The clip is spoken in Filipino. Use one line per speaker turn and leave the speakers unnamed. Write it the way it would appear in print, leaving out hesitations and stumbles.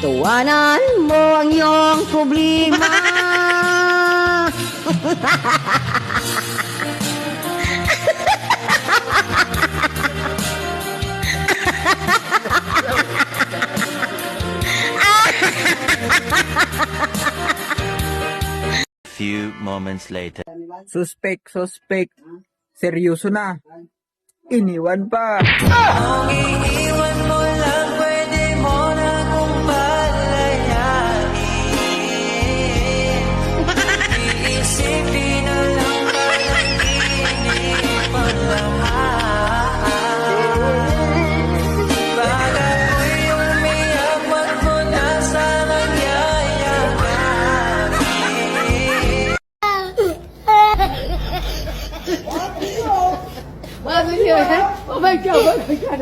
Tuwanan mo ang iyong problema.
Few moments later.
Suspect. Seryoso na. Iniwan pa.
Iiwan mo lang, pwede mo na kung palayain. Iisipin na lang panaginip ang lahat. Pag ako'y umiyak, wag mo na sanang yayakapin.
Oh my god, oh my god.